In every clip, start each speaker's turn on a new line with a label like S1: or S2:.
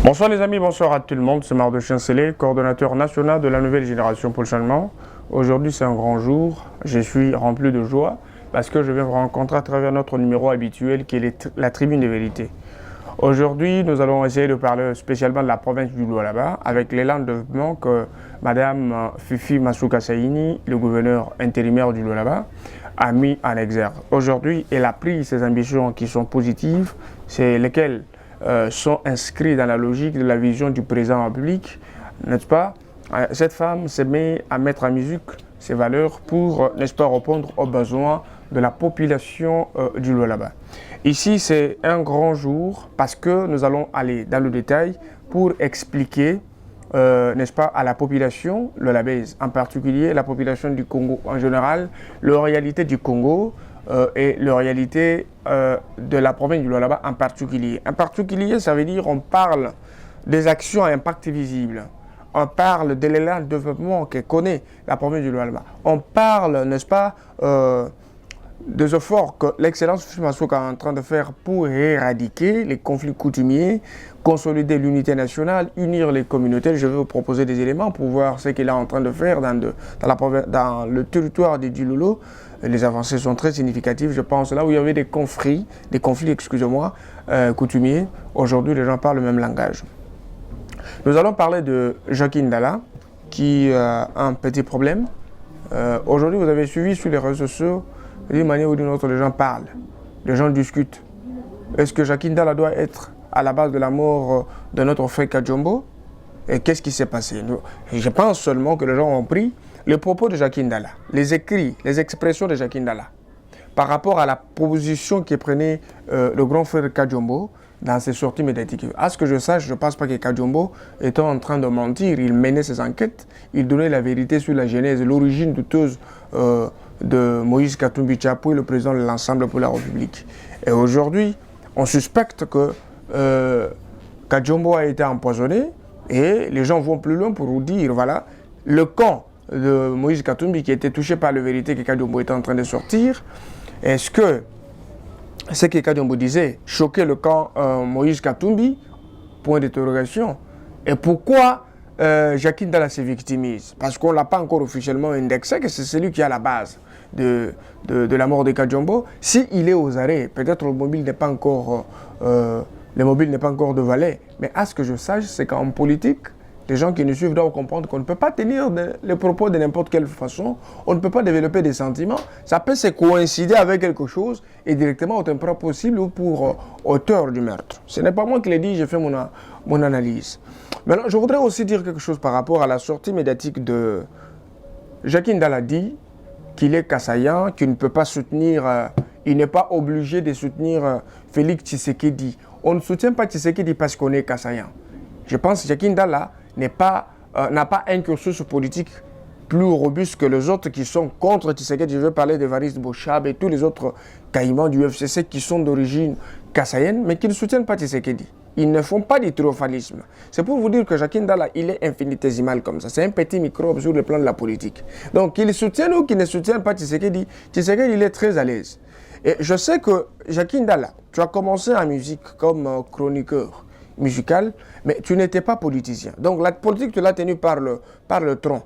S1: Bonsoir les amis, bonsoir à tout le monde, c'est Marc de Chancelet, coordonnateur national de la nouvelle génération pour le changement. Aujourd'hui c'est un grand jour, je suis rempli de joie parce que je vais vous rencontrer à travers notre numéro habituel qui est la tribune des vérités. Aujourd'hui nous allons essayer de parler spécialement de la province du Lualaba avec l'élan de développement que Madame Fifi Masuka Saini, le gouverneur intérimaire du Lualaba, a mis en exergue. Aujourd'hui elle a pris ses ambitions qui sont positives, c'est lesquelles sont inscrits dans la logique de la vision du président de la République, n'est-ce pas? Cette femme se met à mettre en musique ses valeurs pour, n'est-ce pas, répondre aux besoins de la population du Lualaba. Ici, c'est un grand jour parce que nous allons aller dans le détail pour expliquer, n'est-ce pas, à la population lualabaise, en particulier la population du Congo en général, la réalité du Congo, et la réalité de la province du Lualaba en particulier. En particulier, ça veut dire on parle des actions à impact visible. On parle de l'élan de développement que connaît la province du Lualaba. On parle, n'est-ce pas, des efforts que l'excellence Fifi Masuka est en train de faire pour éradiquer les conflits coutumiers, consolider l'unité nationale, unir les communautés. Je vais vous proposer des éléments pour voir ce qu'il est en train de faire dans le territoire de Dilolo. Les avancées sont très significatives, je pense, là où il y avait des conflits, excusez-moi, coutumiers. Aujourd'hui, les gens parlent le même langage. Nous allons parler de Jacques Ndala, qui a un petit problème. Aujourd'hui, vous avez suivi sur les réseaux sociaux, d'une manière ou d'une autre, les gens parlent, les gens discutent. Est-ce que Jacques Ndala doit être à la base de la mort de notre frère Kajombo? Et qu'est-ce qui s'est passé? Je pense seulement que les gens ont pris les propos de Jacques Ndala, les écrits, les expressions de Jacques Ndala, par rapport à la position que prenait le grand frère Kajombo dans ses sorties médiatiques. À ce que je sache, je ne pense pas que Kajombo était en train de mentir. Il menait ses enquêtes, il donnait la vérité sur la genèse, l'origine douteuse de Moïse Katumbi Tchapou, le président de l'Ensemble pour la République. Et aujourd'hui, on suspecte que Kajombo a été empoisonné et les gens vont plus loin pour vous dire, voilà, le camp de Moïse Katumbi qui était touché par la vérité que Kajombo était en train de sortir, est-ce que ce que Kajombo disait choquait le camp Moïse Katumbi? Point d'interrogation. Et pourquoi Jacques Ndala se victimise? Parce qu'on ne l'a pas encore officiellement indexé, que c'est celui qui est à la base de la mort de Kajombo. S'il est aux arrêts, peut-être le mobile n'est pas encore de valet. Mais à ce que je sache, c'est qu'en politique, les gens qui nous suivent doivent comprendre qu'on ne peut pas tenir les propos de n'importe quelle façon. On ne peut pas développer des sentiments. Ça peut se coïncider avec quelque chose et directement au temps possible ou pour auteur du meurtre. Ce n'est pas moi qui l'ai dit, j'ai fait mon analyse. Maintenant, je voudrais aussi dire quelque chose par rapport à la sortie médiatique de Jacques Ndala dit qu'il est kassaïen, qu'il ne peut pas soutenir, il n'est pas obligé de soutenir Félix Tshisekedi. On ne soutient pas Tshisekedi parce qu'on est kassaïen. Je pense que Jacques Ndala n'a pas un cursus politique plus robuste que les autres qui sont contre Tshisekedi. Je veux parler de Varis Bochab et tous les autres caïmans du FCC qui sont d'origine kassaïenne, mais qui ne soutiennent pas Tshisekedi. Ils ne font pas du triomphalisme. C'est pour vous dire que Jacques Ndala, il est infinitésimal comme ça. C'est un petit microbe sur le plan de la politique. Donc, qu'ils soutiennent ou qu'ils ne soutiennent pas Tshisekedi, Tshisekedi, il est très à l'aise. Et je sais que Jacques Ndala, tu as commencé en musique comme chroniqueur musical, mais tu n'étais pas politicien. Donc, la politique, tu l'as tenue par le tronc.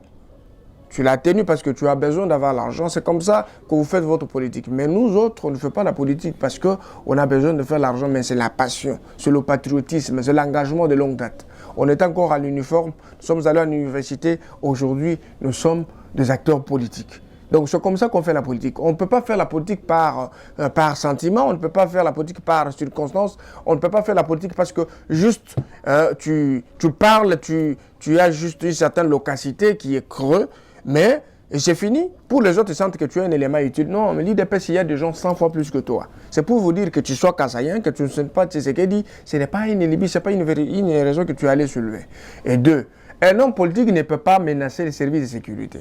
S1: Tu l'as tenu parce que tu as besoin d'avoir l'argent. C'est comme ça que vous faites votre politique. Mais nous autres, on ne fait pas la politique parce qu'on a besoin de faire l'argent, mais c'est la passion, c'est le patriotisme, c'est l'engagement de longue date. On est encore à l'uniforme, nous sommes allés à l'université. Aujourd'hui, nous sommes des acteurs politiques. Donc c'est comme ça qu'on fait la politique. On ne peut pas faire la politique par sentiment, on ne peut pas faire la politique par circonstance, on ne peut pas faire la politique parce que juste tu parles, tu as juste une certaine locacité qui est creux, mais c'est fini. Pour les autres, ils sentent que tu es un élément utile. Non, mais l'IDPS, il y a des gens 100 fois plus que toi. C'est pour vous dire que tu sois kassaïen, que tu ne sais pas Tshisekedi, ce n'est pas une alibi, ce n'est pas une raison que tu allais soulever. Et deux, un homme politique ne peut pas menacer les services de sécurité.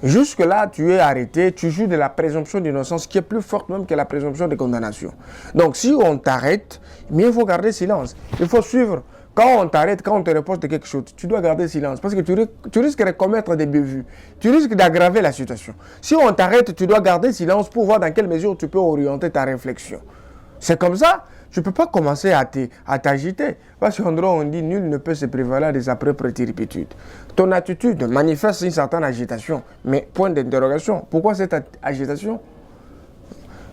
S1: Jusque-là, tu es arrêté, tu joues de la présomption d'innocence qui est plus forte même que la présomption de condamnation. Donc, si on t'arrête, mieux vaut garder silence. Il faut suivre. Quand on t'arrête, quand on te reproche de quelque chose, tu dois garder silence parce que tu risques de commettre des bévues. Tu risques d'aggraver la situation. Si on t'arrête, tu dois garder silence pour voir dans quelle mesure tu peux orienter ta réflexion. C'est comme ça. Tu ne peux pas commencer à t'agiter. Parce qu'en droit, on dit nul ne peut se prévaloir de sa propre turpitude. Ton attitude manifeste une certaine agitation. Mais point d'interrogation, pourquoi cette agitation?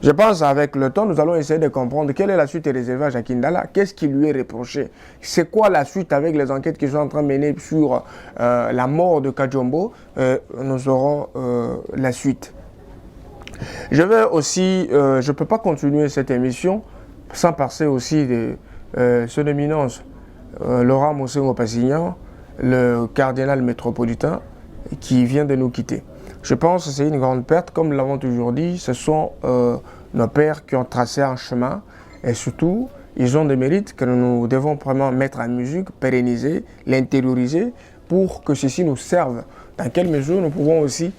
S1: Je pense qu'avec le temps, nous allons essayer de comprendre quelle est la suite réservée à Jacques Ndala. Qu'est-ce qui lui est reproché? C'est quoi la suite avec les enquêtes qui sont en train de mener sur la mort de Kajombo? Nous aurons la suite. Je vais aussi, je ne peux pas continuer cette émission sans passer aussi de son éminence Laurent Moussengo Passignan, le cardinal métropolitain qui vient de nous quitter. Je pense que c'est une grande perte, comme nous l'avons toujours dit, ce sont nos pères qui ont tracé un chemin et surtout, ils ont des mérites que nous devons vraiment mettre en musique, pérenniser, l'intérioriser pour que ceci nous serve. Dans quelle mesure nous pouvons aussi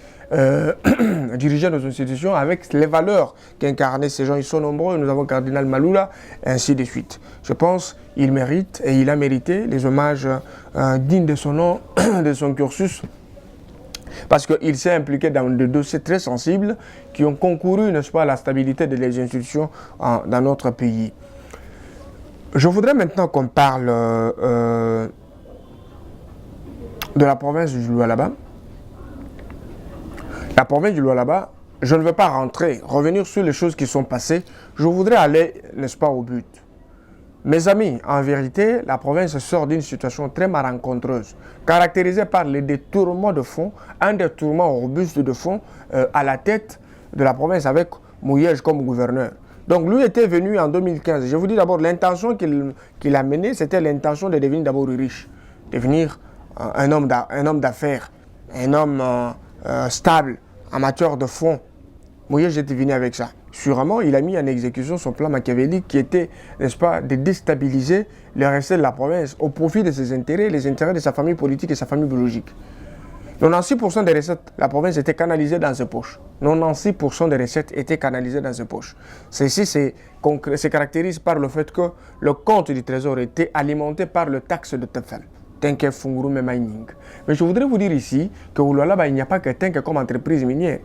S1: diriger nos institutions avec les valeurs qu'incarnaient ces gens. Ils sont nombreux, nous avons Cardinal Maloula, et ainsi de suite. Je pense qu'il mérite et il a mérité les hommages dignes de son nom, de son cursus, parce qu'il s'est impliqué dans des dossiers très sensibles qui ont concouru, n'est-ce pas, à la stabilité des institutions dans notre pays. Je voudrais maintenant qu'on parle de la province du Lualaba. La province du Lualaba, je ne veux pas revenir sur les choses qui sont passées. Je voudrais aller, n'est-ce pas, au but. Mes amis, en vérité, la province sort d'une situation très malencontreuse, caractérisée par les détournements de fonds, un détournement robuste de fonds à la tête de la province avec Mouyej comme gouverneur. Donc lui était venu en 2015. Je vous dis d'abord, l'intention qu'il a menée, c'était l'intention de devenir d'abord riche, devenir un homme d'affaires, un homme stable, amateur de fonds. Mouyej était venu avec ça. Sûrement, il a mis en exécution son plan machiavélique qui était, n'est-ce pas, de déstabiliser le reste de la province au profit de ses intérêts, les intérêts de sa famille politique et sa famille biologique. 96% des recettes, la province était canalisée dans ses poches. 96% des recettes étaient canalisées dans ses poches. Ceci se caractérise par le fait que le compte du trésor était alimenté par le taxe de Tefel. Tenke Funguru Mining. Mais je voudrais vous dire ici qu'au Lualaba, il n'y a pas que Tenke comme entreprise minière.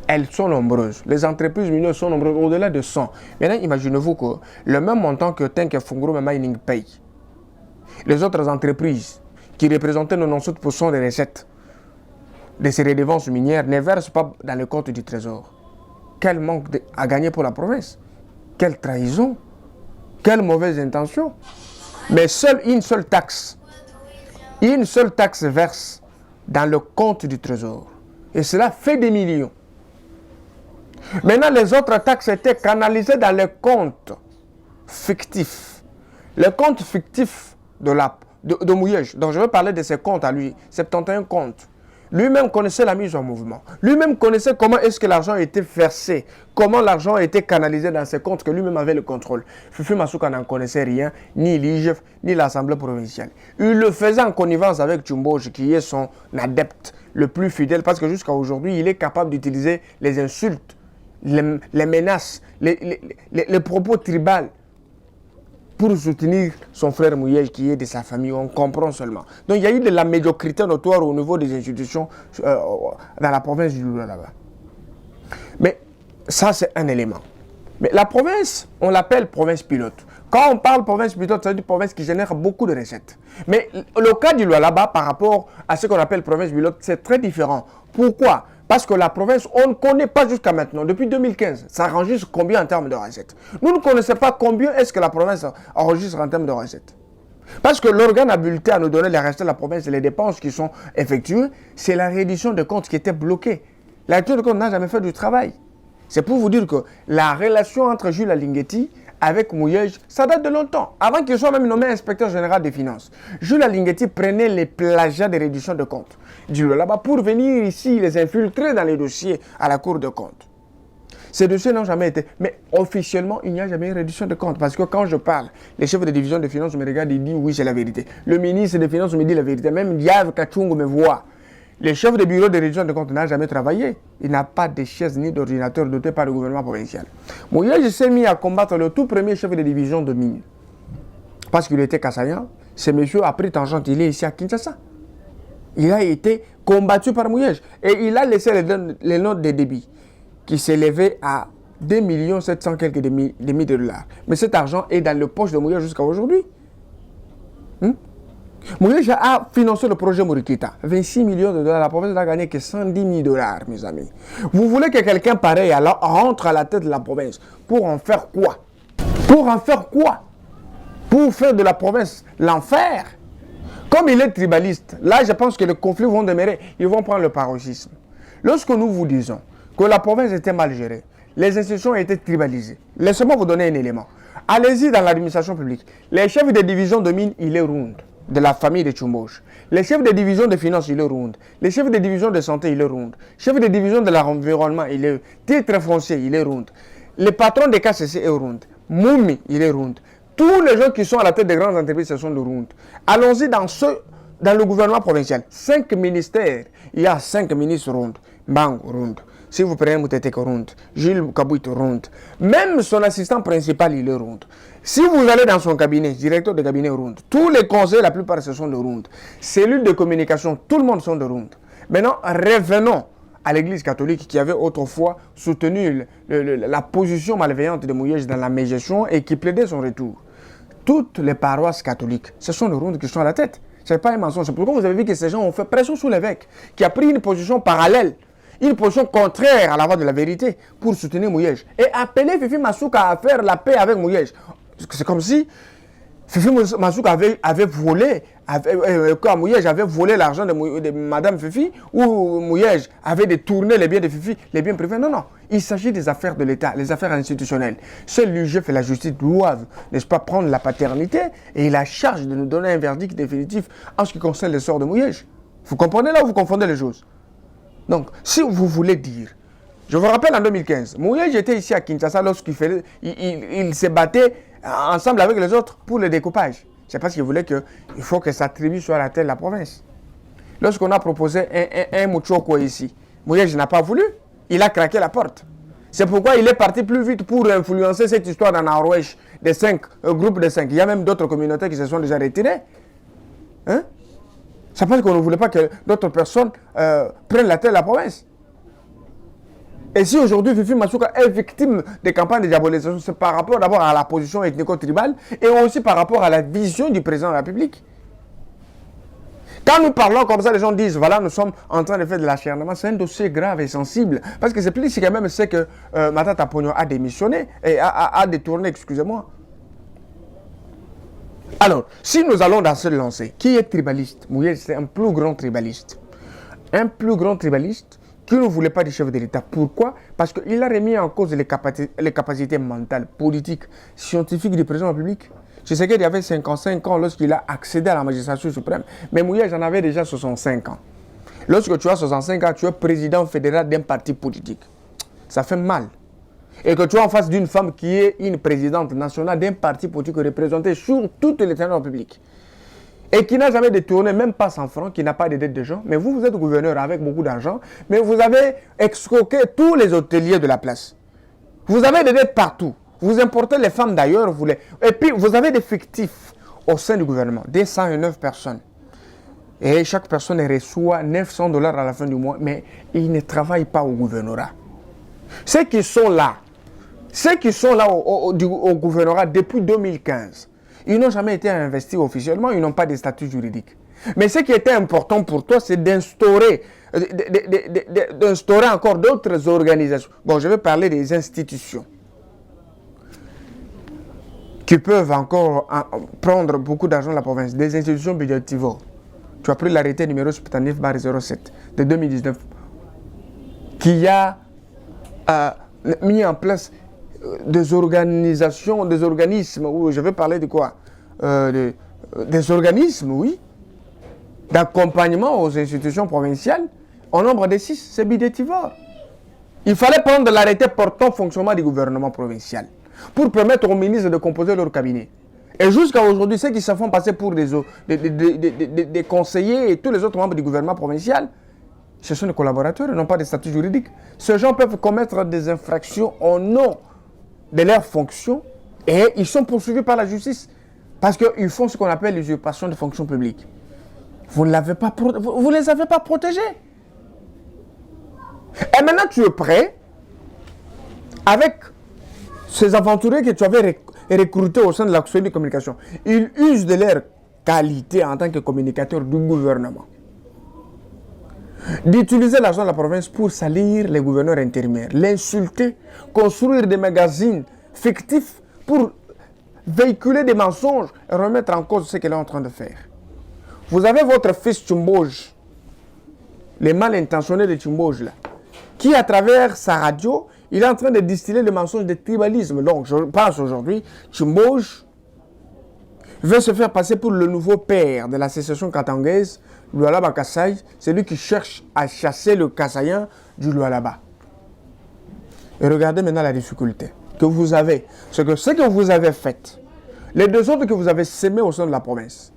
S1: Elles sont nombreuses. Les entreprises minières sont nombreuses, au-delà de 100. Maintenant, imaginez-vous que le même montant que Tenke Funguru Mining paye, les autres entreprises qui représentaient 97% des recettes de ces redevances minières ne versent pas dans le compte du trésor. Quel manque à gagner pour la province. Quelle trahison. Quelle mauvaise intention. Mais une seule taxe verse dans le compte du trésor. Et cela fait des millions. Maintenant, les autres taxes étaient canalisées dans les comptes fictifs. Le compte fictif de Mouyej, donc je vais parler de ses comptes à lui, 71 comptes. Lui-même connaissait la mise en mouvement. Lui-même connaissait comment est-ce que l'argent était versé, comment l'argent était canalisé dans ses comptes, que lui-même avait le contrôle. Fufu Masuka n'en connaissait rien, ni l'IGF, ni l'Assemblée provinciale. Il le faisait en connivence avec Tchumboge, qui est son adepte le plus fidèle, parce que jusqu'à aujourd'hui, il est capable d'utiliser les insultes, les menaces, les propos tribaux pour soutenir son frère Mouyej qui est de sa famille. On comprend seulement. Donc il y a eu de la médiocrité notoire au niveau des institutions dans la province du Lualaba. Mais ça, c'est un élément. Mais la province, on l'appelle province pilote. Quand on parle province pilote, c'est une province qui génère beaucoup de recettes. Mais le cas du Lualaba par rapport à ce qu'on appelle province pilote, c'est très différent. Pourquoi ? Parce que la province, on ne connaît pas jusqu'à maintenant, depuis 2015, ça enregistre combien en termes de recettes. Nous ne connaissons pas combien est-ce que la province enregistre en termes de recettes. Parce que l'organe habilité à nous donner les recettes de la province et les dépenses qui sont effectuées, c'est la reddition de comptes qui était bloquée. La reddition de comptes n'a jamais fait du travail. C'est pour vous dire que la relation entre Jules Alinguetti avec Mouyej, ça date de longtemps, avant qu'il soit même nommé inspecteur général des finances. Jules Alinguetti prenait les plagiats de reddition de comptes du Lualaba pour venir ici les infiltrer dans les dossiers à la Cour de comptes. Ces dossiers n'ont jamais été... Mais officiellement, il n'y a jamais eu réduction de comptes. Parce que quand je parle, les chefs de division de finances me regardent et disent oui, c'est la vérité. Le ministre des Finances me dit la vérité. Même Diav Kachungu me voit. Les chefs de bureau de réduction de comptes n'ont jamais travaillé. Il n'a pas de chaise ni d'ordinateur doté par le gouvernement provincial. Mouyej s'est mis à combattre le tout premier chef de division de mine. Parce qu'il était Kassayan. Ce monsieur a pris tangente, il est ici à Kinshasa. Il a été combattu par Mouyej. Et il a laissé les notes de débit qui s'élevaient à 2 700 quelques demi de dollars. Mais cet argent est dans le poche de Mouyej jusqu'à aujourd'hui. Mouyej a financé le projet Murikita. 26 millions de dollars. La province n'a gagné que 110 000 dollars, mes amis. Vous voulez que quelqu'un pareil alors rentre à la tête de la province pour en faire quoi? Pour en faire quoi? Pour faire de la province l'enfer? Comme il est tribaliste, là je pense que les conflits vont demeurer, ils vont prendre le paroxysme. Lorsque nous vous disons que la province était mal gérée, les institutions étaient tribalisées, laissez-moi vous donner un élément. Allez-y dans l'administration publique. Les chefs de division de mines, il est Round, de la famille de Tchoumbouche. Les chefs de division de finances, il est Round. Les chefs de division de santé, il est Round. Chef de division de l'environnement, il est titre foncier, il est Round. Les patrons des KCC est Round. Moumi, il est Round. Tous les gens qui sont à la tête des grandes entreprises, ce sont de Round. Allons-y dans le gouvernement provincial. 5 ministères, il y a 5 ministres Round. Bang, Round. Si vous prenez Moutete Round, Gilles Kabouit Round. Même son assistant principal, il est Round. Si vous allez dans son cabinet, directeur de cabinet Round, tous les conseils, la plupart, ce sont de Round. Cellule de communication, tout le monde sont de Round. Maintenant, revenons à l'église catholique qui avait autrefois soutenu la position malveillante de Mouyej dans la mégestion et qui plaidait son retour. Toutes les paroisses catholiques, ce sont les Round qui sont à la tête. Ce n'est pas un mensonge. C'est pourquoi vous avez vu que ces gens ont fait pression sur l'évêque, qui a pris une position parallèle, une position contraire à la voie de la vérité pour soutenir Mouyej. Et appeler Fifi Masuka à faire la paix avec Mouyej. C'est comme si Fifi Masuka avait volé, Mouyej avait volé l'argent de Madame Fifi, ou Mouyej avait détourné les biens de Fifi, les biens privés. Non, non. Il s'agit des affaires de l'État, les affaires institutionnelles. Seul l'UGF et la justice doivent, n'est-ce pas, prendre la paternité et la charge de nous donner un verdict définitif en ce qui concerne le sort de Mouyej. Vous comprenez là ou vous confondez les choses? Donc, si vous voulez dire, je vous rappelle en 2015, Mouyej était ici à Kinshasa lorsqu'il il se battait ensemble avec les autres pour le découpage. C'est parce qu'il voulait qu'il faut que sa tribu soit à la tête de la province. Lorsqu'on a proposé un Mouchoko ici, Mouyej n'a pas voulu, il a craqué la porte. C'est pourquoi il est parti plus vite pour influencer cette histoire dans Norvège, des 5 groupes de 5. Il y a même d'autres communautés qui se sont déjà retirées. Hein? Ça parce qu'on ne voulait pas que d'autres personnes prennent la tête de la province. Et si aujourd'hui Fifi Masuka est victime des campagnes de diabolisation, c'est par rapport d'abord à la position ethnico-tribale et aussi par rapport à la vision du président de la République. Quand nous parlons comme ça, les gens disent, voilà, nous sommes en train de faire de l'acharnement. C'est un dossier grave et sensible. Parce que c'est plus si quand même c'est que Matata Pogno a démissionné, et a détourné, excusez-moi. Alors, si nous allons dans ce lancer, qui est tribaliste? Mouyej, c'est un plus grand tribaliste. Un plus grand tribaliste qui ne voulait pas du chef de l'État. Pourquoi? Parce qu'il a remis en cause les capacités mentales, politiques, scientifiques du président de la République. Je sais qu'il y avait 55 ans lorsqu'il a accédé à la magistrature suprême. Mais Mouyej en avait déjà 65 ans. Lorsque tu as 65 ans, tu es président fédéral d'un parti politique. Ça fait mal. Et que tu es en face d'une femme qui est une présidente nationale d'un parti politique représenté sur toute l'étendue publique. Et qui n'a jamais détourné, même pas 100 francs, qui n'a pas de dette de gens. Mais vous êtes gouverneur avec beaucoup d'argent, mais vous avez escroqué tous les hôteliers de la place. Vous avez des dettes partout. Vous importez les femmes d'ailleurs. Et puis, vous avez des fictifs au sein du gouvernement, des 109 personnes. Et chaque personne reçoit 900 $ à la fin du mois, mais ils ne travaillent pas au gouvernorat. Ceux qui sont là au gouvernorat depuis 2015, ils n'ont jamais été investis officiellement, ils n'ont pas de statut juridique. Mais ce qui était important pour toi, c'est d'instaurer encore d'autres organisations. Bon, je vais parler des institutions qui peuvent encore prendre beaucoup d'argent de la province, des institutions budgétivores. Tu as pris l'arrêté numéro 79/07 de 2019 qui a mis en place des organisations, des organismes, ou je vais parler de quoi des organismes, oui, d'accompagnement aux institutions provinciales, au nombre de 6, c'est budgétivore. Il fallait prendre l'arrêté portant fonctionnement du gouvernement provincial pour permettre aux ministres de composer leur cabinet. Et jusqu'à aujourd'hui, ceux qui se font passer pour des conseillers et tous les autres membres du gouvernement provincial, ce sont des collaborateurs, ils n'ont pas de statut juridique. Ces gens peuvent commettre des infractions au nom de leurs fonctions et ils sont poursuivis par la justice parce qu'ils font ce qu'on appelle l'usurpation de fonctions publiques. Vous ne les avez pas protégés. Et maintenant, tu es prêt avec ces aventuriers que tu avais recrutés au sein de la cellule de communication, ils usent de leur qualité en tant que communicateurs du gouvernement d'utiliser l'argent de la province pour salir les gouverneurs intérimaires, l'insulter, construire des magazines fictifs pour véhiculer des mensonges et remettre en cause ce qu'elle est en train de faire. Vous avez votre fils Tchumboge, les mal intentionnés de Tchumboge là, qui à travers sa radio, il est en train de distiller le mensonge de tribalisme. Donc je pense aujourd'hui, Tchumboge veut se faire passer pour le nouveau père de la sécession katangaise, Lualaba Kassai, c'est lui qui cherche à chasser le Kassaïen du Lualaba. Et regardez maintenant la difficulté que vous avez. Ce que vous avez fait, les deux autres que vous avez sémés au sein de la province,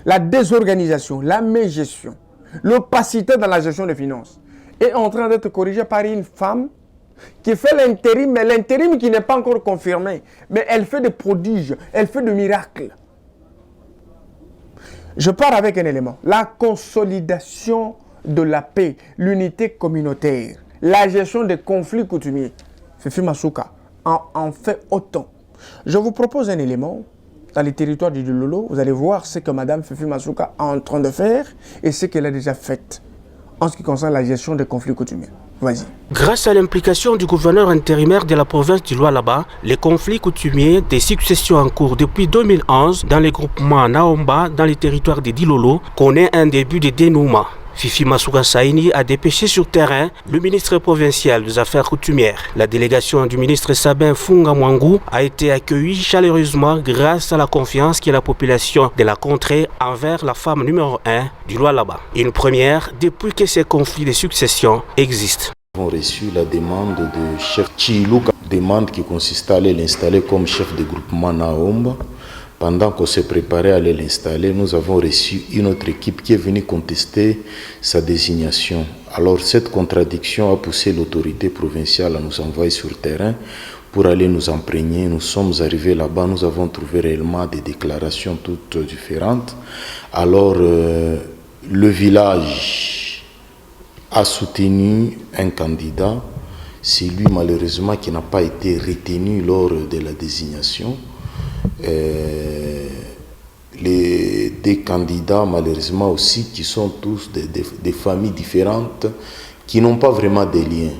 S1: la désorganisation, la mégestion, l'opacité dans la gestion des finances, est en train d'être corrigée par une femme qui fait l'intérim, mais l'intérim qui n'est pas encore confirmé. Mais elle fait des prodiges, elle fait des miracles. Je pars avec un élément. La consolidation de la paix, l'unité communautaire, la gestion des conflits coutumiers. Fifi Masuka en fait autant. Je vous propose un élément. Dans les territoires du Dilolo, vous allez voir ce que Mme Fifi Masuka est en train de faire et ce qu'elle a déjà fait en ce qui concerne la gestion des conflits coutumiers. Vas-y.
S2: Grâce à l'implication du gouverneur intérimaire de la province du Lualaba, les conflits coutumiers des successions en cours depuis 2011 dans les groupements Naomba dans les territoires de Dilolo connaît un début de dénouement. Fifi Masuka Saini a dépêché sur terrain le ministre provincial des Affaires coutumières. La délégation du ministre Sabin Funga Mwangou a été accueillie chaleureusement grâce à la confiance que la population de la contrée envers la femme numéro 1 du Lualaba. Une première depuis que ces conflits de succession existent.
S3: Nous avons reçu la demande de chef Chiluka, demande qui consistait à aller l'installer comme chef de groupement Naomba. Pendant qu'on s'est préparé à aller l'installer, nous avons reçu une autre équipe qui est venue contester sa désignation. Alors cette contradiction a poussé l'autorité provinciale à nous envoyer sur le terrain pour aller nous imprégner. Nous sommes arrivés là-bas, nous avons trouvé réellement des déclarations toutes différentes. Alors le village a soutenu un candidat, c'est lui malheureusement qui n'a pas été retenu lors de la désignation. Les deux candidats malheureusement aussi qui sont tous des familles différentes qui n'ont pas vraiment de liens.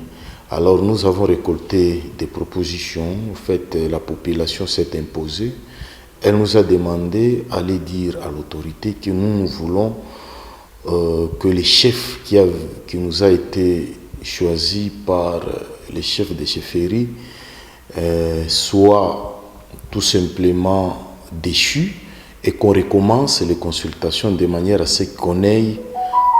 S3: Alors nous avons récolté des propositions. En fait, la population s'est imposée. Elle nous a demandé d'aller dire à l'autorité que nous voulons que le chef qui nous a été choisi par les chefs de chefferie soit tout simplement déchu et qu'on recommence les consultations de manière à ce qu'on ait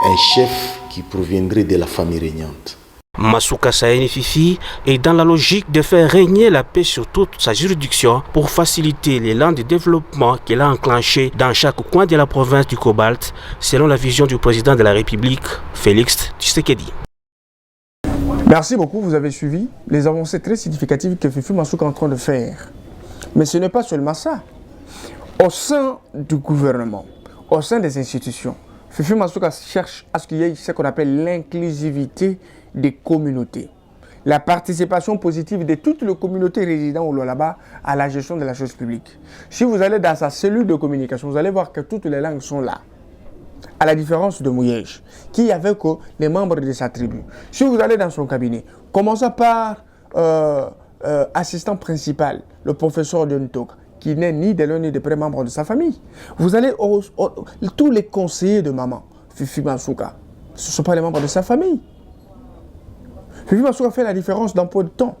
S3: un chef qui proviendrait de la famille régnante.
S2: Masuka Saini Fifi est dans la logique de faire régner la paix sur toute sa juridiction pour faciliter l'élan de développement qu'elle a enclenché dans chaque coin de la province du Cobalt, selon la vision du président de la République, Félix Tshisekedi.
S1: Merci beaucoup, vous avez suivi les avancées très significatives que Fifi Masuka est en train de faire. Mais ce n'est pas seulement ça. Au sein du gouvernement, au sein des institutions, Fifi Masuka cherche à ce qu'il y ait ce qu'on appelle l'inclusivité des communautés. La participation positive de toutes les communautés résidant au Lualaba à la gestion de la chose publique. Si vous allez dans sa cellule de communication, vous allez voir que toutes les langues sont là. À la différence de Mouyej, qui avait que les membres de sa tribu. Si vous allez dans son cabinet, commençons par assistant principal, le professeur de Ntok, qui n'est ni de l'un ni de près membre de sa famille. Vous allez tous les conseillers de maman, Fifi Masuka, ce ne sont pas les membres de sa famille. Fifi Masuka fait la différence dans peu de temps.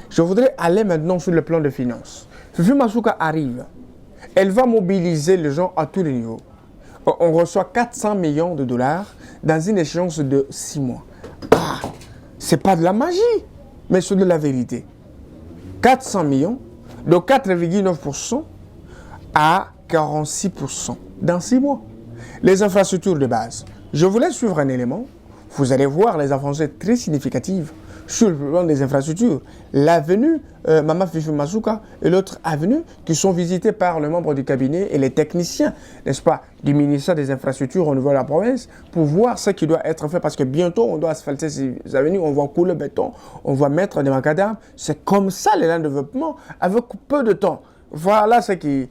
S1: Je voudrais aller maintenant sur le plan de finances. Fifi Masuka arrive. Elle va mobiliser les gens à tous les niveaux. On reçoit 400 millions de dollars dans une échéance de 6 mois. Ah, c'est pas de la magie, mais c'est de la vérité. 400 millions, de 4,9% à 46% dans 6 mois. Les infrastructures de base. Je voulais suivre un élément. Vous allez voir les avancées très significatives sur le plan des infrastructures. L'avenue Mama Fifi Masuka et l'autre avenue qui sont visitées par le membre du cabinet et les techniciens, n'est-ce pas, du ministère des infrastructures au niveau de la province pour voir ce qui doit être fait parce que bientôt on doit asphalter ces avenues, on va couler le béton, on va mettre des macadams. C'est comme ça l'élan de développement avec peu de temps. Voilà ce qui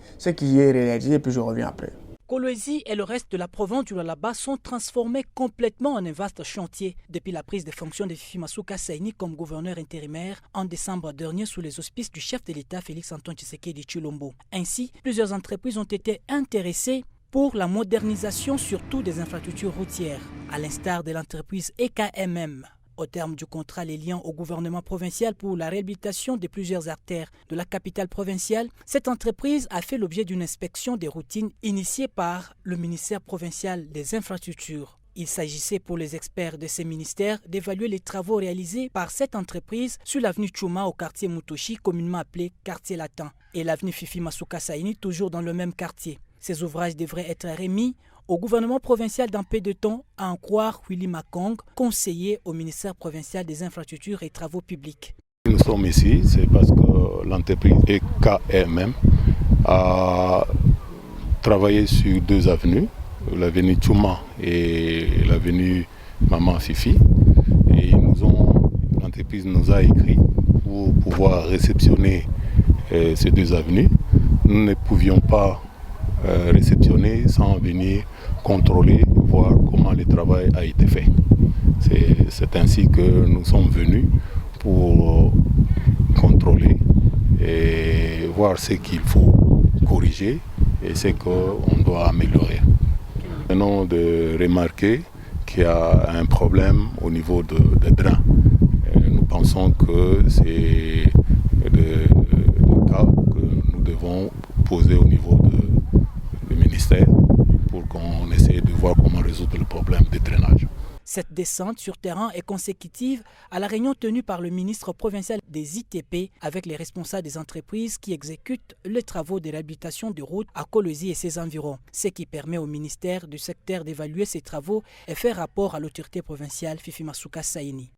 S1: est réalisé, puis je reviens après.
S4: Kolwezi et le reste de la province du Lualaba sont transformés complètement en un vaste chantier depuis la prise de fonction de Fifi Masuka Saini comme gouverneur intérimaire en décembre dernier sous les auspices du chef de l'État Félix-Antoine Tshisekedi Tshilombo. Ainsi, plusieurs entreprises ont été intéressées pour la modernisation surtout des infrastructures routières, à l'instar de l'entreprise EKMM. Au terme du contrat les liens au gouvernement provincial pour la réhabilitation de plusieurs artères de la capitale provinciale, cette entreprise a fait l'objet d'une inspection des routines initiée par le ministère provincial des infrastructures. Il s'agissait pour les experts de ces ministères d'évaluer les travaux réalisés par cette entreprise sur l'avenue Tchouma au quartier Mutoshi, communément appelé quartier latin, et l'avenue Fifi Masuka Saini, toujours dans le même quartier. Ces ouvrages devraient être remis au gouvernement provincial dans peu de temps, à en croire Willy Makong, conseiller au ministère provincial des infrastructures et travaux publics.
S5: Nous sommes ici, c'est parce que l'entreprise EKMM a travaillé sur deux avenues, l'avenue Tchouma et l'avenue Maman Fifi. Et l'entreprise nous a écrit pour pouvoir réceptionner ces deux avenues. Nous ne pouvions pas réceptionner sans venir contrôler, voir comment le travail a été fait. C'est ainsi que nous sommes venus pour contrôler et voir ce qu'il faut corriger et ce qu'on doit améliorer. Nous venons de remarquer qu'il y a un problème au niveau des drains. Nous pensons que c'est le cas que nous devons poser au niveau du ministère pour qu'on essaie de voir comment résoudre le problème de drainage.
S4: Cette descente sur terrain est consécutive à la réunion tenue par le ministre provincial des ITP avec les responsables des entreprises qui exécutent les travaux de réhabilitation de routes à Kolwezi et ses environs, ce qui permet au ministère du secteur d'évaluer ces travaux et faire rapport à l'autorité provinciale Fifi Masuka Saini.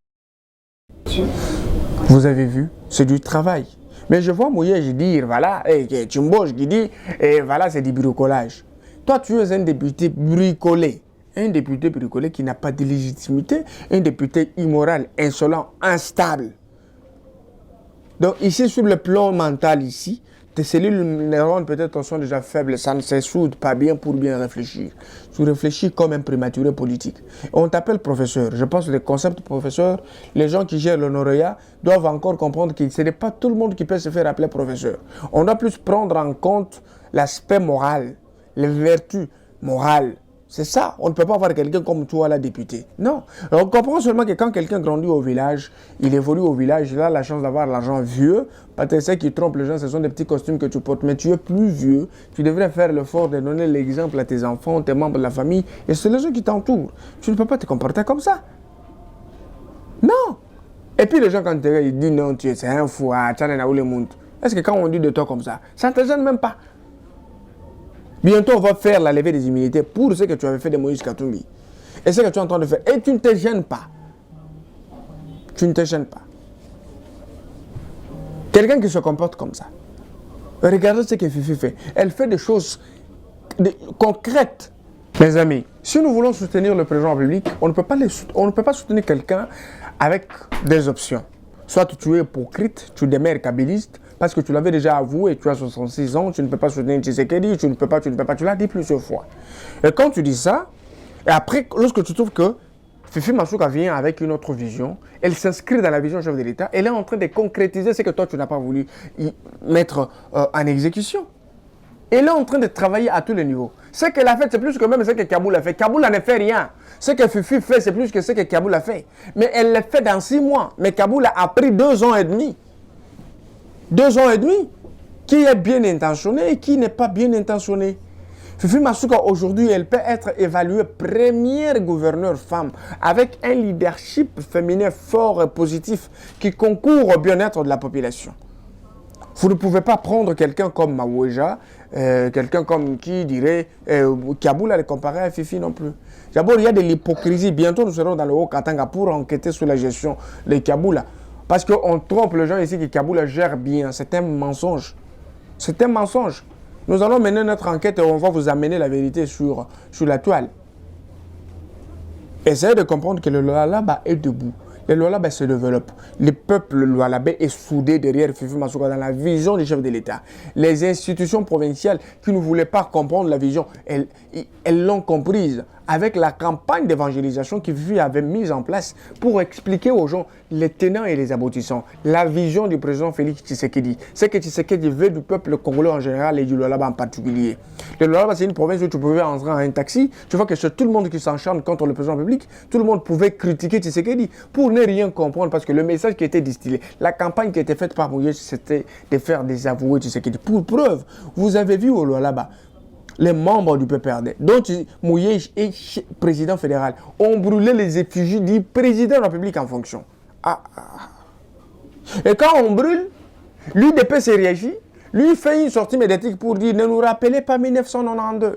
S1: Vous avez vu, c'est du travail. Mais je vois Mouyej dire, voilà, Tchimboj qui dit, voilà, c'est du bricolage. Toi, tu es un député bricolé. Un député bricolé qui n'a pas de légitimité, un député immoral, insolent, instable. Donc ici, sur le plan mental, ici, tes cellules neurones peut-être sont déjà faibles, ça ne se soude pas bien pour bien réfléchir. Tu réfléchis comme un prématuré politique. On t'appelle professeur. Je pense que le concept professeur, les gens qui gèrent l'honoraria doivent encore comprendre que ce n'est pas tout le monde qui peut se faire appeler professeur. On doit plus prendre en compte l'aspect moral, les vertus morales. C'est ça, on ne peut pas avoir quelqu'un comme toi, la députée. Non, on comprend seulement que quand quelqu'un grandit au village, il évolue au village, il a la chance d'avoir l'argent vieux. Parce que c'est qui trompe les gens, ce sont des petits costumes que tu portes. Mais tu es plus vieux, tu devrais faire l'effort de donner l'exemple à tes enfants, tes membres de la famille. Et c'est les gens qui t'entourent. Tu ne peux pas te comporter comme ça. Non. Et puis les gens, quand ils disent non, tu es un fou, est-ce que quand on dit de toi comme ça ne te gêne même pas? Bientôt, on va faire la levée des immunités pour ce que tu avais fait de Moïse Katumbi. Et ce que tu es en train de faire. Et tu ne te gênes pas. Tu ne te gênes pas. Quelqu'un qui se comporte comme ça. Regardez ce que Fifi fait. Elle fait des choses concrètes. Mes amis, si nous voulons soutenir le président public, on ne peut pas soutenir quelqu'un avec des options. Soit tu es hypocrite, tu demeures kabyliste, parce que tu l'avais déjà avoué, tu as 66 ans, tu ne peux pas soutenir Tshisekedi, tu ne peux pas, tu l'as dit plusieurs fois. Et quand tu dis ça, et après, lorsque tu trouves que Fifi Masuka vient avec une autre vision, elle s'inscrit dans la vision du chef de l'État, elle est en train de concrétiser ce que toi tu n'as pas voulu mettre en exécution. Elle est en train de travailler à tous les niveaux. Ce qu'elle a fait, c'est plus que même ce que Kaboul a fait. Kaboul ne fait rien. Ce que Fifi fait, c'est plus que ce que Kaboul a fait. Mais elle l'a fait dans 6 mois. Mais Kaboul a pris 2 ans et demi. 2 ans et demi. Qui est bien intentionné et qui n'est pas bien intentionné. Fifi Masuka, aujourd'hui, elle peut être évaluée première gouverneure femme avec un leadership féminin fort et positif qui concourt au bien-être de la population. Vous ne pouvez pas prendre quelqu'un comme Maouéja, quelqu'un comme qui dirait Kaboul à le comparer à Fifi non plus. D'abord, il y a de l'hypocrisie. Bientôt, nous serons dans le Haut-Katanga pour enquêter sur la gestion de Kaboul. Parce qu'on trompe les gens ici que Kaboul gère bien. C'est un mensonge. C'est un mensonge. Nous allons mener notre enquête et on va vous amener la vérité sur la toile. Essayez de comprendre que le Lualaba est debout. Le Lualaba se développe. Le peuple lualabais est soudé derrière Fifi Masuka dans la vision du chef de l'État. Les institutions provinciales qui ne voulaient pas comprendre la vision, elles l'ont comprise avec la campagne d'évangélisation que Fifi avait mise en place pour expliquer aux gens les tenants et les aboutissants. La vision du président Félix Tshisekedi. C'est que Tshisekedi veut du peuple congolais en général et du Lualaba en particulier. Le Lualaba, c'est une province où tu pouvais entrer en un taxi. Tu vois que c'est tout le monde qui s'encharne contre le président public. Tout le monde pouvait critiquer Tshisekedi pour ne rien comprendre parce que le message qui était distillé, la campagne qui était faite par Mouyej, c'était de faire désavouer Tshisekedi. Pour preuve, vous avez vu au Lualaba, les membres du PPRD, dont Mouyej est président fédéral, ont brûlé les effigies du président de la République en fonction. Et quand on brûle, l'UDP s'est réagi, lui fait une sortie médiatique pour dire « Ne nous rappelez pas 1992 ».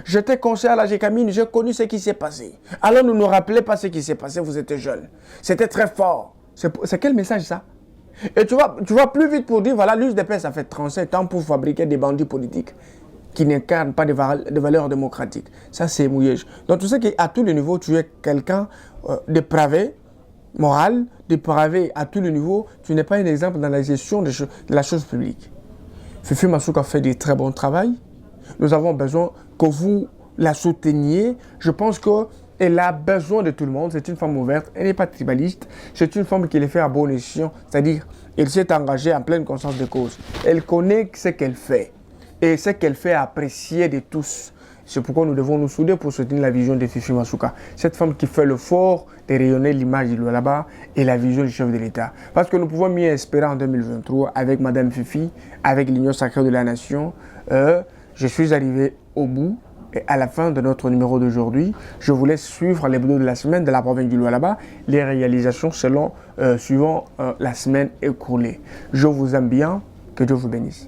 S1: J'étais conseiller à la GECAMINE, j'ai connu ce qui s'est passé. Alors ne nous rappelez pas ce qui s'est passé, vous étiez jeune. C'était très fort. C'est quel message ça? Et tu vas plus vite pour dire, voilà, l'UDP, ça fait 37 ans pour fabriquer des bandits politiques qui n'incarnent pas de valeurs démocratiques. Ça, c'est Mouyej. Donc, tu sais qu'à tous les niveaux, tu es quelqu'un dépravé, moral, dépravé à tous les niveaux. Tu n'es pas un exemple dans la gestion de la chose publique. Fifi Masuka fait du très bon travail. Nous avons besoin que vous la souteniez. Je pense qu'elle a besoin de tout le monde. C'est une femme ouverte. Elle n'est pas tribaliste. C'est une femme qui les fait à bon escient. C'est-à-dire, elle s'est engagée en pleine conscience de cause. Elle connaît ce qu'elle fait. Et ce qu'elle fait apprécier de tous. C'est pourquoi nous devons nous souder pour soutenir la vision de Fifi Masuka. Cette femme qui fait l'effort de rayonner l'image du Lualaba et la vision du chef de l'État. Parce que nous pouvons mieux espérer en 2023 avec Madame Fifi, avec l'Union sacrée de la Nation. Je suis arrivé au bout et à la fin de notre numéro d'aujourd'hui, je vous laisse suivre l'hebdo de la semaine de la province du Lualaba, les réalisations suivant la semaine écoulée. Je vous aime bien, que Dieu vous bénisse.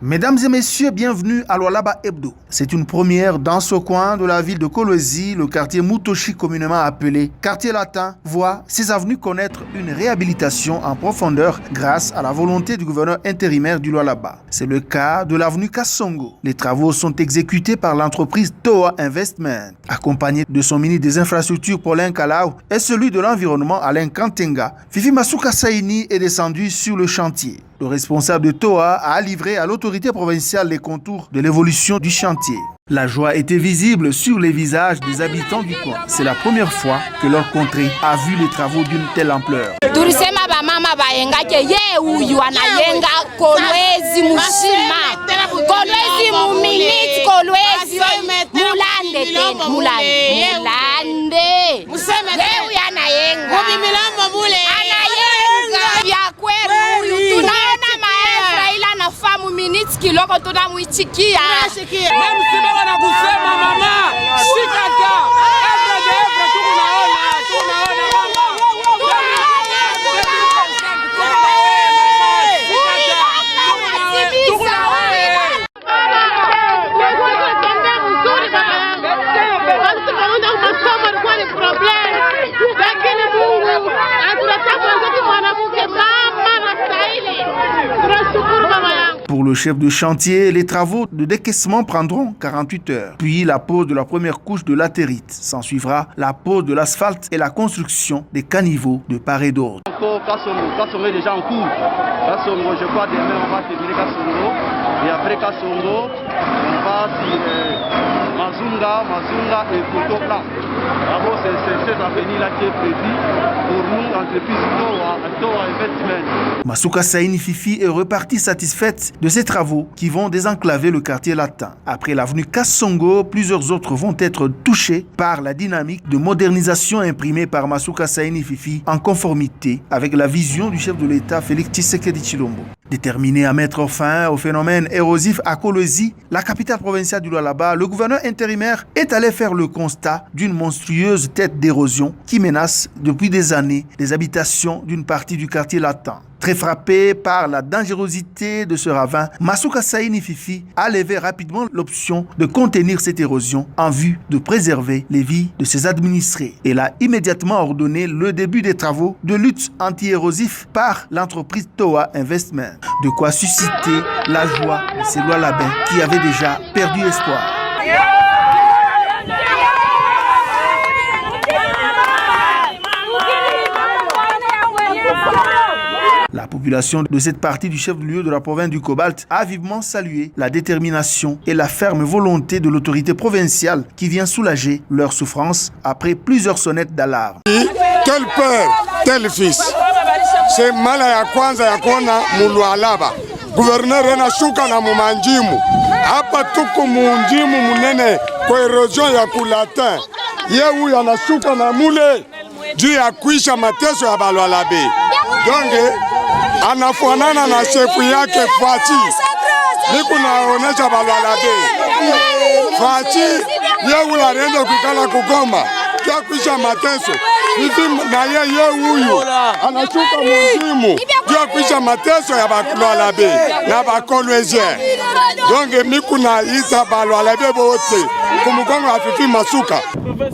S6: Mesdames et messieurs, bienvenue à Lualaba Hebdo. C'est une première dans ce coin de la ville de Kolwezi, le quartier Mutoshi communément appelé quartier latin, voit ses avenues connaître une réhabilitation en profondeur grâce à la volonté du gouverneur intérimaire du Lualaba. C'est le cas de l'avenue Kassongo. Les travaux sont exécutés par l'entreprise Toa Investment, accompagné de son ministre des Infrastructures Paulin Kalau et celui de l'Environnement Alain Kantenga. Fifi Masuka Saini est descendu sur le chantier. Le responsable de Toa a livré à l'autorité provinciale les contours de l'évolution du chantier. La joie était visible sur les visages des habitants du coin. C'est la première fois que leur contrée a vu les travaux d'une telle ampleur.
S7: Kiloko tunamwitikia
S8: msiba na kusema mama shikata evra tunaona
S6: Pour le chef de chantier, les travaux de décaissement prendront 48 heures. Puis la pose de la première couche de latérite. S'en suivra la pose de l'asphalte et la construction des caniveaux de part et d'autre.
S9: Kassongo est déjà en cours. Kassongo, je crois demain on va terminer Kassongo. Et après Kassongo, on va sur Mazunga et Kotopla. D'abord, c'est cette avenue-là qui est prévue pour nous, entreprise Toa,
S6: Masuka Saini Fifi est repartie satisfaite de ces travaux qui vont désenclaver le quartier latin. Après l'avenue Kassongo, plusieurs autres vont être touchés par la dynamique de modernisation imprimée par Masuka Saini Fifi en conformité avec la vision du chef de l'État Félix Tshisekedi Tshilombo. Déterminé à mettre fin au phénomène érosif à Kolwezi, la capitale provinciale du Lualaba, le gouverneur intérimaire est allé faire le constat d'une monstrueuse tête d'érosion qui menace depuis des années les habitations d'une partie du quartier latin. Très frappé par la dangerosité de ce ravin, Masuka Saini Fifi a levé rapidement l'option de contenir cette érosion en vue de préserver les vies de ses administrés. Elle a immédiatement ordonné le début des travaux de lutte anti-érosif par l'entreprise Toa Investment. De quoi susciter la joie de ces Lualabins qui avaient déjà perdu espoir. La population de cette partie du chef-lieu de la province du Cobalt a vivement salué la détermination et la ferme volonté de l'autorité provinciale qui vient soulager leur souffrance après plusieurs sonnettes d'alarme.
S10: Tel père, tel fils. C'est mala ya kwanza ya kuona Lualaba. Gouverneur anashuka na mumanjimu. Hapa tuko munjimu munene kwa erosion ya kulatin. Yeye anashuka na mule juu ya kuisha mateso ya Balualabe. Donge anafanana na shefu yake Fachi. Niku naonesha Balualabe. Fachi yeye anaenda kukala kugoma. Kia kuisha mateso. Hivi na yeye huyu anashuka mundimu. Kia kuisha mateso ya Balualabe na Bakolwezi. Donge miku na ita Balualabe wote. Kumugongo afifi Masuka.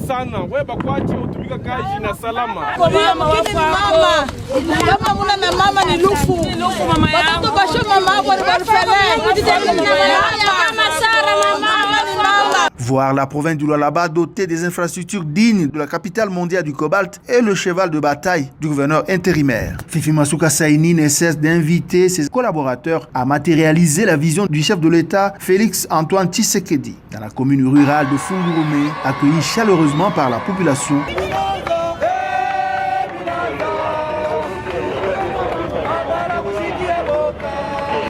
S8: Sana weba kwachi utumika kaji na salama.
S7: Mama ni lufu. Mama yangu. Watoto mama hapo ni
S6: Voir la province du Lualaba dotée des infrastructures dignes de la capitale mondiale du Cobalt est le cheval de bataille du gouverneur intérimaire. Fifi Masuka Saini ne cesse d'inviter ses collaborateurs à matérialiser la vision du chef de l'État Félix Antoine Tshisekedi dans la commune rurale de Fungurume, accueillie chaleureusement par la population.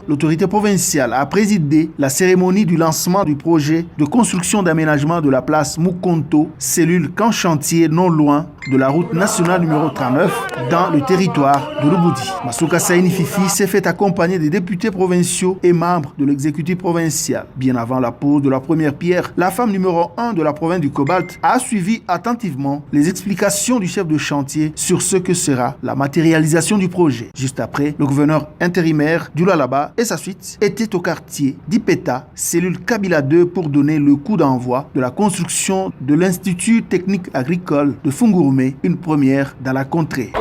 S6: L'autorité provinciale a présidé la cérémonie du lancement du projet de construction d'aménagement de la place Mukonto, cellule camp chantier non loin de la route nationale numéro 39 dans le territoire de Lubudi. Masuka Saini Fifi s'est fait accompagner des députés provinciaux et membres de l'exécutif provincial. Bien avant la pose de la première pierre, la femme numéro 1 de la province du Cobalt a suivi attentivement les explications du chef de chantier sur ce que sera la matérialisation du projet. Juste après, le gouverneur intérimaire du Lualaba et sa suite était au quartier d'Ipeta, cellule Kabila 2, pour donner le coup d'envoi de la construction de l'Institut technique agricole de Fungurume, une première dans la contrée.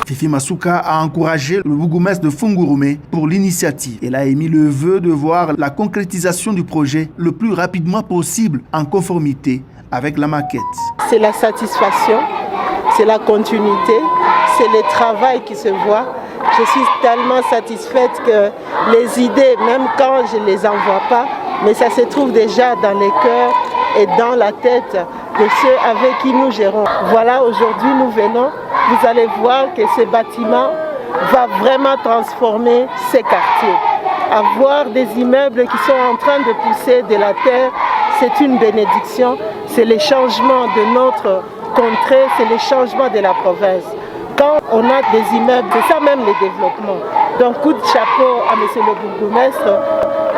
S6: Fifi Masuka a encouragé le bourgmestre de Fungurume pour l'initiative. Elle a émis le vœu de voir la concrétisation du projet le plus rapidement possible en conformité avec la maquette.
S11: C'est la satisfaction, c'est la continuité, c'est le travail qui se voit. Je suis tellement satisfaite que les idées, même quand je ne les envoie pas, mais ça se trouve déjà dans les cœurs et dans la tête de ceux avec qui nous gérons. Voilà, aujourd'hui nous venons. Vous allez voir que ce bâtiment va vraiment transformer ces quartiers. Avoir des immeubles qui sont en train de pousser de la terre, c'est une bénédiction. C'est le changement de notre contrée, c'est le changement de la province. Quand on a des immeubles, c'est ça même le développement. Donc coup de chapeau à monsieur le bourgmestre,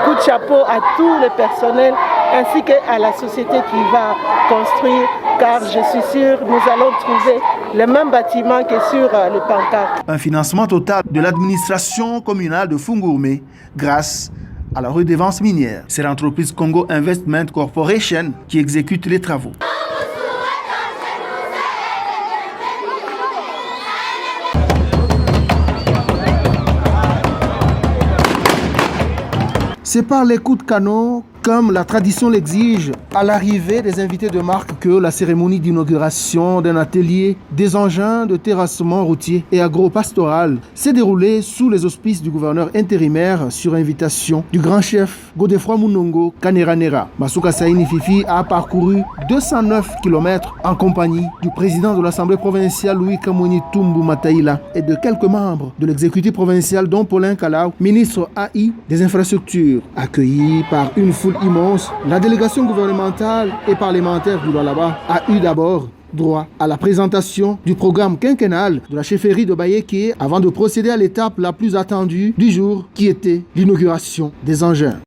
S11: coup de chapeau à tout le personnel ainsi qu'à la société qui va construire, car je suis sûr nous allons trouver le même bâtiment que sur le pancarte.
S6: Un financement total de l'administration communale de Fungurume grâce à la redevance minière. C'est l'entreprise Congo Investment Corporation qui exécute les travaux. C'est par les coups de canot comme la tradition l'exige, à l'arrivée des invités de marque que la cérémonie d'inauguration d'un atelier des engins de terrassement routier et agro-pastoral s'est déroulée sous les auspices du gouverneur intérimaire sur invitation du grand chef Godefroid Munongo Kaneranera. Masuka Saini Fifi a parcouru 209 km en compagnie du président de l'Assemblée provinciale Louis Kamoni Tumbu Mataïla et de quelques membres de l'exécutif provincial dont Paulin Kalau, ministre AI des infrastructures. Accueilli par une foule immense, la délégation gouvernementale et parlementaire du Lualaba a eu d'abord droit à la présentation du programme quinquennal de la chefferie de Bayeke avant de procéder à l'étape la plus attendue du jour qui était l'inauguration des engins.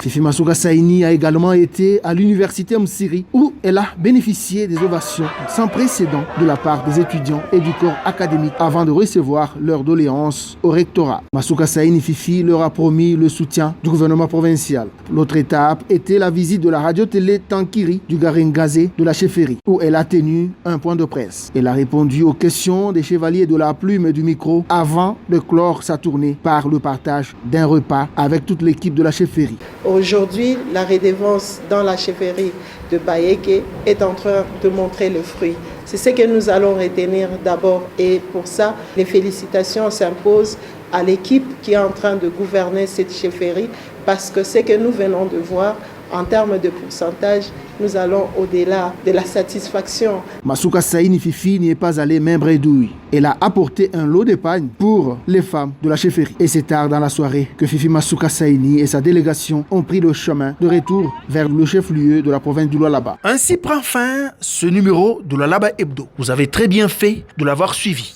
S6: Fifi Masuka Saini a également été à l'université Msiri où elle a bénéficié des ovations sans précédent de la part des étudiants et du corps académique avant de recevoir leur doléance au rectorat. Masuka Saini Fifi leur a promis le soutien du gouvernement provincial. L'autre étape était la visite de la radio-télé Tankiri du Garingazé de la chefferie où elle a tenu un point de presse. Elle a répondu aux questions des chevaliers de la plume et du micro avant de clore sa tournée par le partage d'un repas avec toute l'équipe de la chefferie.
S11: Aujourd'hui, la redevance dans la chefferie de Bayeke est en train de montrer le fruit. C'est ce que nous allons retenir d'abord et pour ça, les félicitations s'imposent à l'équipe qui est en train de gouverner cette chefferie parce que ce que nous venons de voir en termes de pourcentage, nous allons au-delà de la satisfaction.
S6: Masuka Saini Fifi n'y est pas allée main bredouille. Elle a apporté un lot d'épargne pour les femmes de la chefferie. Et c'est tard dans la soirée que Fifi Masuka Saini et sa délégation ont pris le chemin de retour vers le chef-lieu de la province du Lualaba. Ainsi prend fin ce numéro de Lualaba Hebdo. Vous avez très bien fait de l'avoir suivi.